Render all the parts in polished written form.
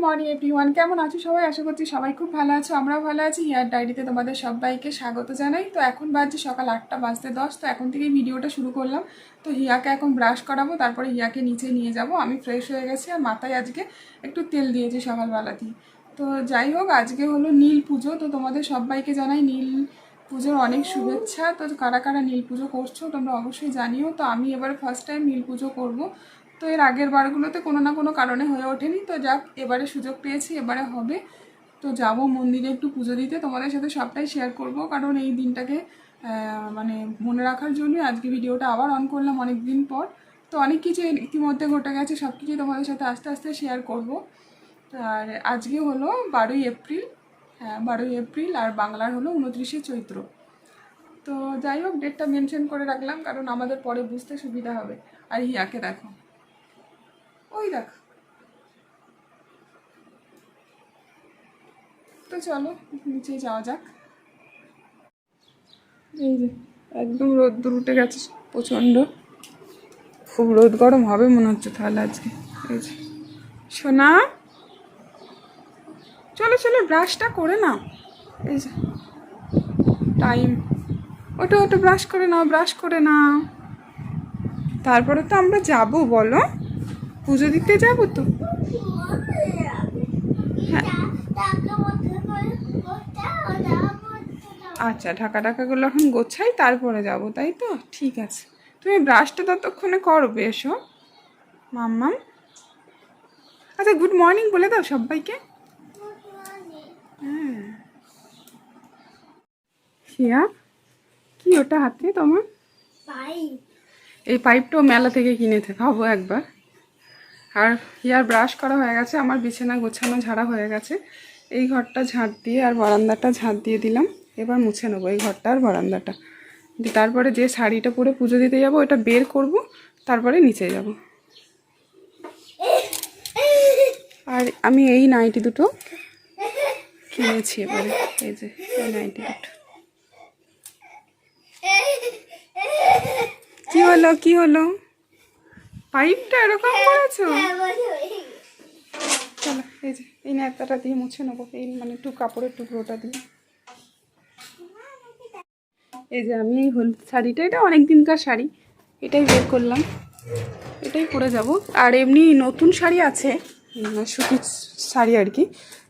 Morning everyone, কেমন আছো সবাই? আশা করছি সবাই খুব ভালো আছো, আমরাও ভালো আছি। হিয়ার ডায়েরিতে তোমাদের সবাইকে স্বাগত জানাই। তো এখন বাজছে সকাল 8:10, তো এখন থেকেই ভিডিওটা শুরু করলাম। তো হিয়াকে এখন ব্রাশ করাবো, তারপরে হিয়াকে নিচে নিয়ে যাব। আমি ফ্রেশ হয়ে গেছি আর মাথায় আজকে একটু তেল দিয়েছি সকালবেলাতেই। তো যাই হোক, আজকে হলো নীল পুজো। তো তোমাদের সবাইকে জানাই নীল পুজোর অনেক শুভেচ্ছা। তো কারা কারা নীল পুজো করছো তোমরা অবশ্যই জানিও। তো আমি এবার ফার্স্ট টাইম নীল পুজো করবো। তো এর আগের বারগুলোতে কোনো না কোনো কারণে হয়ে ওঠেনি। তো যাক, এবারে সুযোগ পেয়েছি, এবারে হবে। তো যাব মন্দিরে একটু পুজো দিতে, তোমাদের সাথে সবটাই শেয়ার করব, কারণ এই দিনটাকে মানে মনে রাখার জন্য আজকে ভিডিওটা আবার অন করলাম অনেক দিন পর। তো অনেক কিছু ইতিমধ্যে ঘটে গেছে, সব কিছুই তোমাদের সাথে আস্তে আস্তে শেয়ার করব। আর আজকে হলো 12ই এপ্রিল। হ্যাঁ, 12ই এপ্রিল, আর বাংলার হলো 29শে চৈত্র। তো যাই হোক, ডেটটা মেনশন করে রাখলাম কারণ আমাদের পরে বুঝতে সুবিধা হবে। আর হিয়াকে দেখো, ওই দেখ। তো চলো নিচে যাওয়া যাক। এই যে একদম রোদ্দুর উঠে গেছে প্রচণ্ড, খুব রোদ গরম হবে মনে হচ্ছে তাহলে আজকে। এই যে সোনা, চলো চলো ব্রাশটা করে নাও। এই যে টাইম, ওটা ওটা ব্রাশ করে নাও, ব্রাশ করে নাও। তারপরে তো আমরা যাব, বলো, পুজো দিতে যাবো তো। হ্যাঁ, আচ্ছা, ঢাকা ঢাকাগুলো এখন গোছাই, তারপরে যাব, তাই তো? ঠিক আছে, তুমি ব্রাশটা ততক্ষণে করবে, এসো মাম্মাম। আচ্ছা, গুড মর্নিং বলে দাও সবাইকে। হ্যাঁ, হিয়া কি ওটা হাতে তোমার? এই পাইপটাও মেলা থেকে কিনেতে খাবো একবার। আর হিয়ার ব্রাশ করা হয়ে গেছে, আমার বিছানা গোছানো ঝাড়া হয়ে গেছে। এই ঘরটা ঝাঁট দিয়ে আর বারান্দাটা ঝাঁট দিয়ে দিলাম। এবার মুছে নেবো এই ঘরটা আর বারান্দাটা। তারপরে যে শাড়িটা পরে পুজো দিতে যাবো ওটা বের করব, তারপরে নিচে যাব। আর আমি এই নাইটি দুটো কিনেছি এবারে, এই যে এই নাইটি দুটো। কি হলো কি হলো, পাইপটা এরকম করেছো? চলো, এই যে এই ন্যাকড়াটা দিয়ে মুছে নেবো, এই মানে একটু কাপড়ের টুকরোটা দিয়ে। এই যে আমি এই হলুদ শাড়িটা, এটা অনেক দিনকার শাড়ি, এটাই বের করলাম, এটাই পরে যাব। আর এমনি নতুন শাড়ি আছে, সুতির শাড়ি আর কি,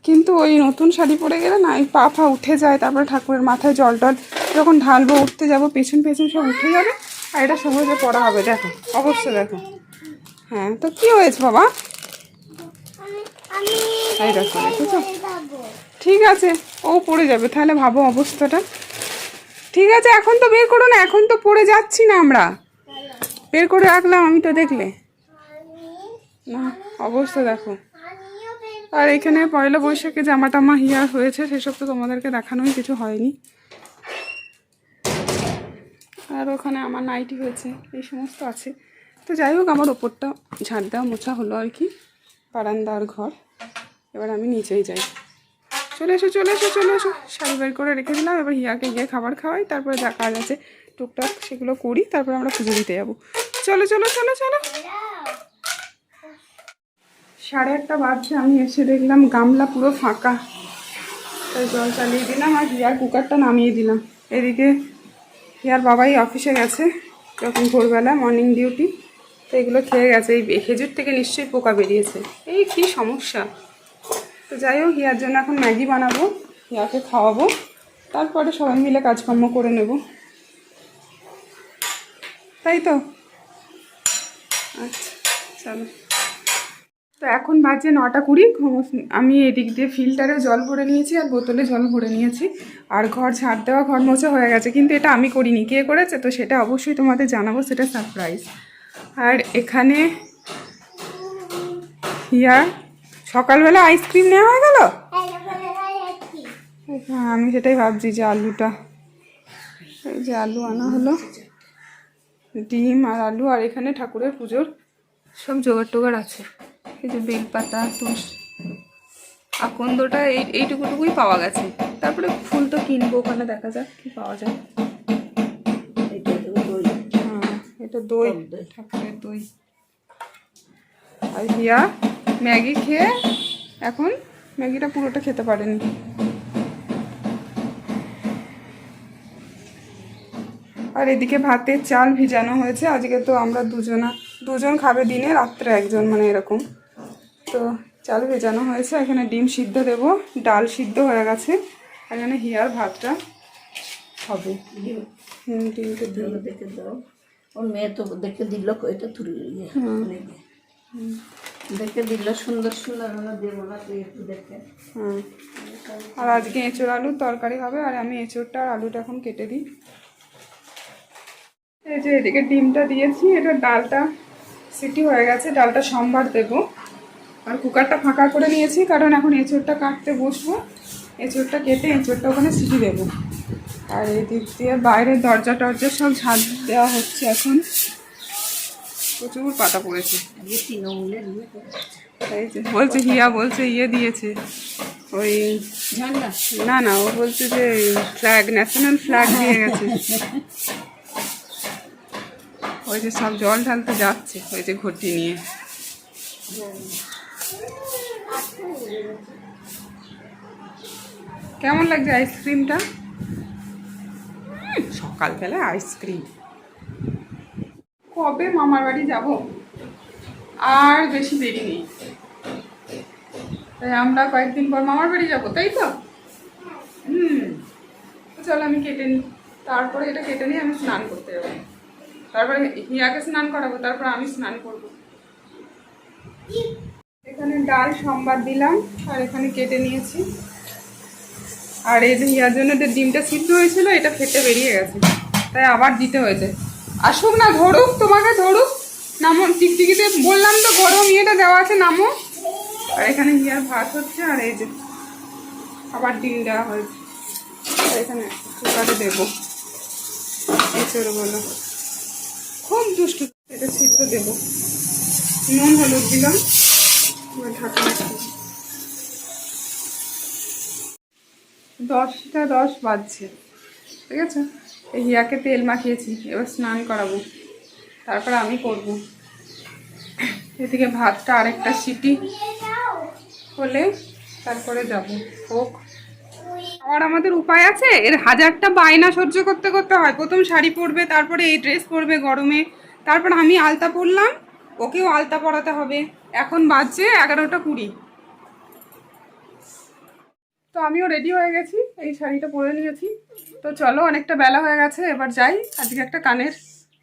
কিন্তু ওই নতুন শাড়ি পরে গেলে না এই পা ফা উঠে যায়, তারপরে ঠাকুরের মাথায় জল টল যখন ঢালবো, উঠতে যাব, পেছন পেছন সব উঠে যাবে। আর এটা সহজে পরা হবে, দেখো অবশ্য দেখো। হ্যাঁ, তো কি হয়েছে বাবা? এই দেখো, দেখেছো? ঠিক আছে, ও পড়ে যাবে তাহলে, ভাবো অবস্থাটা। ঠিক আছে, এখন তো বের করো না, এখন তো পড়ে যাচ্ছি না আমরা, বের করে রাখলাম আমি তো, দেখলে না অবস্থা দেখো। আর এখানে পয়লা বৈশাখে জামা টামা হিয়ার হয়েছে, সেসব তো তোমাদেরকে দেখানোই কিছু হয়নি। আর ওখানে আমার নাইটি হয়েছে, এই সমস্ত আছে। তো যাই হোক, আমার ওপরটা ঝাড় দেওয়া মোছা হলো আর কি, বারান্দা আর ঘর। এবার আমি নিচেই যাই। চলে এসো চলে এসো চলে এসো, শাড়ি বের করে রেখে দিলাম। এবার হিয়াকে গিয়ে খাবার খাওয়াই, তারপরে যা কাজ আছে টুকটাক সেগুলো করি, তারপরে আমরা পুজো দিতে যাবো। চলো চলো চলো চলো। 8:30 বাজছে, আমি এসে দেখলাম গামলা পুরো ফাঁকা, তাই জল চালিয়ে দিলাম আর হিয়ার কুকারটা নামিয়ে দিলাম। এদিকে হিয়ার বাবাই অফিসে গেছে যখন ভোরবেলা মর্নিং ডিউটি, তো এগুলো খেয়ে গেছে। এই খেজুর থেকে নিশ্চয়ই পোকা বেরিয়েছে, এই কী সমস্যা। তো যাই হোক, হিয়ার জন্য এখন ম্যাগি বানাবো, হিয়াকে খাওয়াবো, তারপরে সবাই মিলে কাজকর্ম করে নেব, তাই তো? আচ্ছা চলো। তো এখন বাজে 9:20, আমি এদিক দিয়ে ফিল্টারে জল ভরে নিয়েছি আর বোতলে জল ভরে নিয়েছি। আর ঘর ঝাড় দেওয়া, ঘর মোছা হয়ে গেছে, কিন্তু এটা আমি করিনি, কে করেছে তো সেটা অবশ্যই তোমাদের জানাবো, সেটা সারপ্রাইজ। আর এখানে হিয়া সকালবেলা আইসক্রিম নেওয়া হয়ে গেল। হ্যাঁ, আমি সেটাই ভাবছি যে আলুটা, এই যে আলু আনা হলো, ডিম আর আলু। আর এখানে ঠাকুরের পুজোর সব জোগাড় টোগাড় আছে, এই যে বেলপাতা, তুলসী, আকন্দটা এইটুকুটুকুই পাওয়া গেছে। তারপরে ফুল তো কিনবো, ওখানে দেখা যাক কি পাওয়া যায়। হ্যাঁ, এটা দই, ঠাকুরের দই। আর হিয়া ম্যাগি খেয়ে এখন ম্যাগিটা পুরোটা খেতে পারেনি। আর এদিকে ভাতের চাল ভিজানো হয়েছে। আজকে তো আমরা দুজন খাবে দিনে, রাত্রে একজন, মানে এরকম। তো চাল ভেজানো হয়েছে। এখানে ডিম সিদ্ধ দেব, ডাল সিদ্ধ হয়ে গেছে। আর এখানে হিয়ার ভাতটা হবে। ডিমটা দেখে দাও, ওর মেয়ে তো দেখে দিল, এটা তুলে দেখে দিল সুন্দর সুন্দর, আমরা দেবো না, তুই একটু দেখে। আর আজকে এঁচোড় আলুর তরকারি হবে। আর আমি এঁচোড়টা আর আলুটা এখন কেটে দিই। এই যে এদিকে ডিমটা দিয়েছি, এটা ডালটা সিটি হয়ে গেছে, ডালটা সোমবার দেবো। আর কুকারটা ফাঁকা করে নিয়েছি, কারণ এখন এঁচোড়টা কাটতে বসবো। এঁচোড়টা কেটে এঁচোড়টা ওখানে সিটি দেবো। আর এই দিক দিয়ে বাইরের দরজা টরজা সব ঝাঁট দেওয়া হচ্ছে। এখন প্রচুর পাতা পড়েছে। এই যে বলছে হিয়া, বলছে ইয়ে দিয়েছে ওই না না, ও বলছে যে ফ্ল্যাগ, ন্যাশনাল ফ্ল্যাগ দিয়ে গেছে। ওই যে সব জল ঢালতে যাচ্ছে, ওই যে ঘটি নিয়ে। কেমন লাগছে আইসক্রিমটা? সকালবেলায় আইসক্রিম। কবে মামার বাড়ি যাব? আর বেশি দেরি নেই। তাই আমরা কয়েকদিন পর মামার বাড়ি যাবো, তাই তো? চলো আমি কেটে নিই, তারপরে এটা কেটে নিয়ে আমি স্নান করতে যাবো। তারপরে হিয়াকে স্নান করাবো, তারপর আমি স্নান করবো। এখানে ডাল সোমবার দিলাম, আর এখানে কেটে নিয়েছি। আর এই যে হিয়ার জন্য যে ডিমটা সিদ্ধ হয়েছিল, এটা ফেটে বেরিয়ে গেছে, তাই আবার দিতে হয়েছে। আসুক না, ধরুক, তোমাকে ধরুক। নামো, টিকটিকিতে বললাম তো গরম ইয়েটা দেওয়া আছে, নামো। আর এখানে হিয়ার ভাত হচ্ছে, আর এই যে আবার ডিম দেওয়া হয়েছে। আর এখানে কুকারে দেবো এঁচড়গুলো। খুব দুষ্টু, এটা সিদ্ধ দেবো। নুন হলুদ দিলাম, ঢাকা। 10টা 10 বাজছে, ঠিক আছে। এই হিয়াকে তেল মাখিয়েছি, এবার স্নান করাবো, তারপর আমি করব। এদিকে ভাতটা আরেকটা সিটি হলে তারপরে যাব, হোক। আর আমাদের উপায় আছে, এর হাজারটা বায়না সহ্য করতে করতে হয়। প্রথম শাড়ি পরবে, তারপরে এই ড্রেস পরবে গরমে, তারপর আমি আলতা পরলাম, ওকেও আলতা পরাতে হবে। এখন বাজছে 11টা 20। তো আমিও রেডি হয়ে গেছি, এই শাড়িটা পরে নিয়েছি। তো চলো, অনেকটা বেলা হয়ে গেছে, এবার যাই। আজকে একটা কানের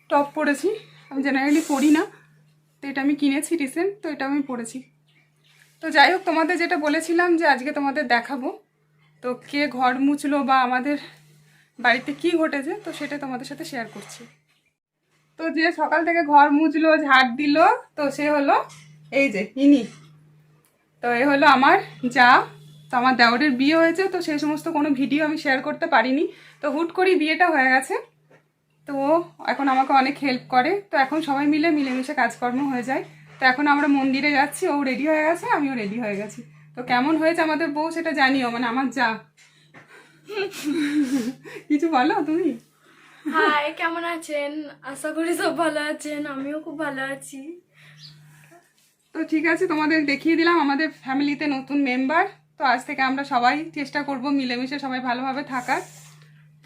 টপ পরেছি, আমি জেনারেলি পরি না, তো এটা আমি কিনেছি রিসেন্ট, তো এটা আমি পরেছি। তো যাই হোক, তোমাদের যেটা বলেছিলাম যে আজকে তোমাদের দেখাবো, তো কে ঘর মুছলো বা আমাদের বাড়িতে কি ঘটেছে, তো সেটা তোমাদের সাথে শেয়ার করছি। তো যে সকাল থেকে ঘর মুছলো, ঝাড় দিল, তো সে হলো এই যে ইনি। তো এ হলো আমার যা। তো আমার দেওরের বিয়ে হয়েছে, তো সেই সমস্ত কোনো ভিডিও আমি শেয়ার করতে পারিনি। তো হুট করেই বিয়েটা হয়ে গেছে, তো এখন আমাকে অনেক হেল্প করে। তো এখন সবাই মিলেমিশে কাজকর্ম হয়ে যায়। তো এখন আমরা মন্দিরে যাচ্ছি, ও রেডি হয়ে গেছে, আমিও রেডি হয়ে গেছি। তো কেমন হয়েছে আমাদের বউ সেটা জানিও, মানে আমার যা। কিছু বলো তুমি। হাই, কেমন আছেন? আশা করি সব ভালো আছেন, আমিও খুব ভালো আছি। তো ঠিক আছে, তোমাদের দেখিয়ে দিলাম আমাদের ফ্যামিলিতে নতুন মেম্বার। তো আজ থেকে আমরা সবাই চেষ্টা করব মিলেমিশে সবাই ভালোভাবে থাকার।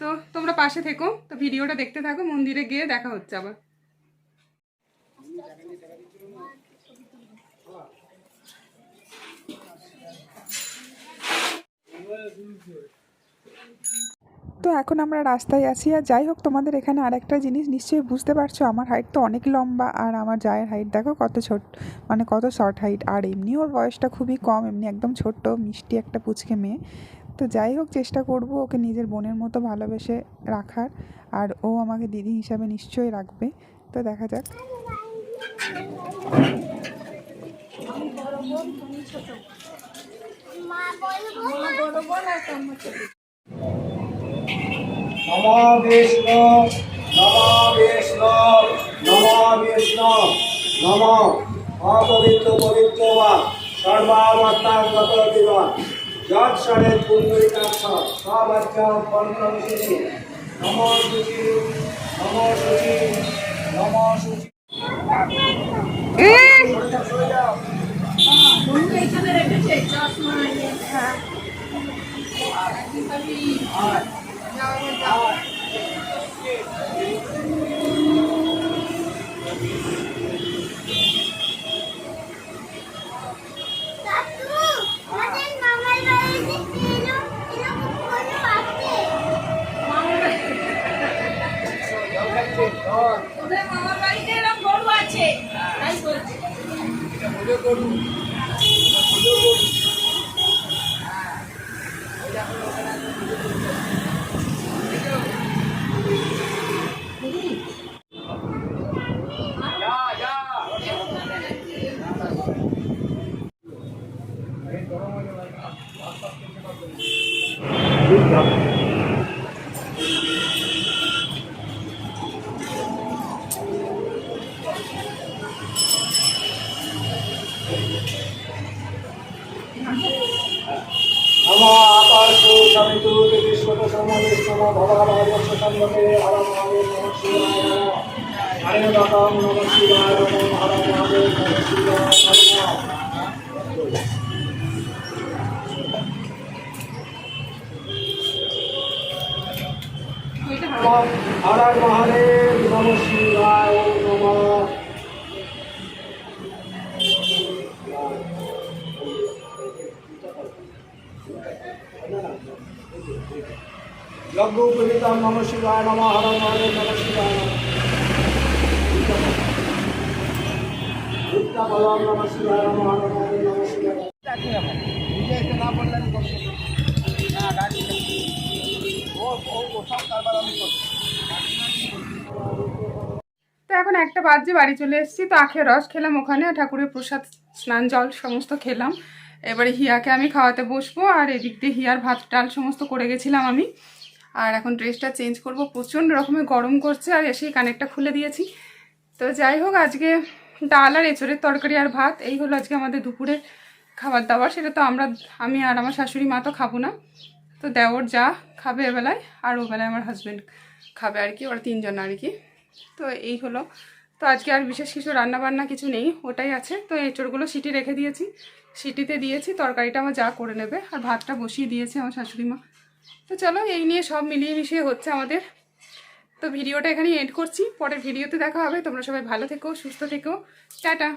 তো তোমরা পাশে থেকো, তো ভিডিওটা দেখতে থাকো, মন্দিরে গিয়ে দেখা হচ্ছে আবার। তো এখন আমরা রাস্তায় আছি। আর যাই হোক, তোমাদের এখানে আরেকটা জিনিস নিশ্চয়ই বুঝতে পারছো, আমার হাইট তো অনেক লম্বা, আর আমার জায়ের হাইট দেখো কত ছোট, মানে কত শর্ট হাইট। আর এমনি ওর বয়সটা খুবই কম, এমনি একদম ছোট্ট মিষ্টি একটা পুচকে মেয়ে। তো যাই হোক, চেষ্টা করব ওকে নিজের বোনের মতো ভালোবেসে রাখার, আর ও আমাকে দিদি হিসাবে নিশ্চয়ই রাখবে। তো দেখা যাক। নমো বিষ্ণু, নমো বিষ্ণু, নমো বিষ্ণু, নমো অপবিত্র পবিত্র বা সর্বাবস্থাগত জীবন যৎ সরে পুণ্ডরিকাক্ষ সবাচ্চা পঞ্চমশী নমো শুচি, নমো শুচি, নমো শুচি। এ এখানে রেখেছে যাও এবার যাও। ওদের মামার বাড়িতে এরকম গরু আছে, তাই বলছি। নমো আকাশু সমিতু বিশ্বত সমাবেশ নমো ভগবান সঙ্গতে হর মহাদেব নমঃ শিবায় নমঃ হরে দাতাম নমঃ শিবায় নমঃ হর মহাদেব নমঃ শিবায় নমঃ হর মহাদেব নমঃ শিবায় নমঃ লঘু পীড়িতম নমঃ শিবায় নমঃ হর মহাদেব নমঃ শিবায় নমঃ উত্তাপলম নমঃ শিবায় নমঃ হর মহাদেব নমঃ শিবায় তো এখন একটা বাজে বাড়ি চলে এসেছি, তো আখের রস খেলাম ওখানে, ঠাকুরের প্রসাদ স্নান জল সমস্ত খেলাম। এবারে হিয়াকে আমি খাওয়াতে বসবো, আর এদিক দিয়ে হিয়ার ভাত ডাল সমস্ত করে গেছিলাম আমি। আর এখন ড্রেসটা চেঞ্জ করব, প্রচণ্ড রকমের গরম করছে, আর এসেই কানেরটা খুলে দিয়েছি। তো যাই হোক, আজকে ডাল আর এঁচড়ের তরকারি আর ভাত, এই হলো আজকে আমাদের দুপুরের খাবার দাবার। সেটা তো আমি আর আমার শাশুড়ি মা তো খাবো না, তো দেওর যা খাবে এবেলায়, আর ওবেলায় আমার হাজব্যান্ড খাবে আর কি, ওরা তিনজন আর কি। তো এই হলো, তো আজকে আর বিশেষ কিছু রান্না বান্না কিছু নেই, ওটাই আছে। তো এঁচড়গুলো সিটি রেখে দিয়েছি, সিটিতে দিয়েছি, তরকারিটা আমার যা করে নেবে, আর ভাতটা বসিয়ে দিয়েছে আমার শাশুড়ি মা। তো চলো, এই নিয়ে সব মিলিয়ে মিশিয়ে হচ্ছে আমাদের। তো ভিডিওটা এখানেই এন্ড করছি, পরের ভিডিওতে দেখা হবে। তোমরা সবাই ভালো থেকো, সুস্থ থেকো, টাটা।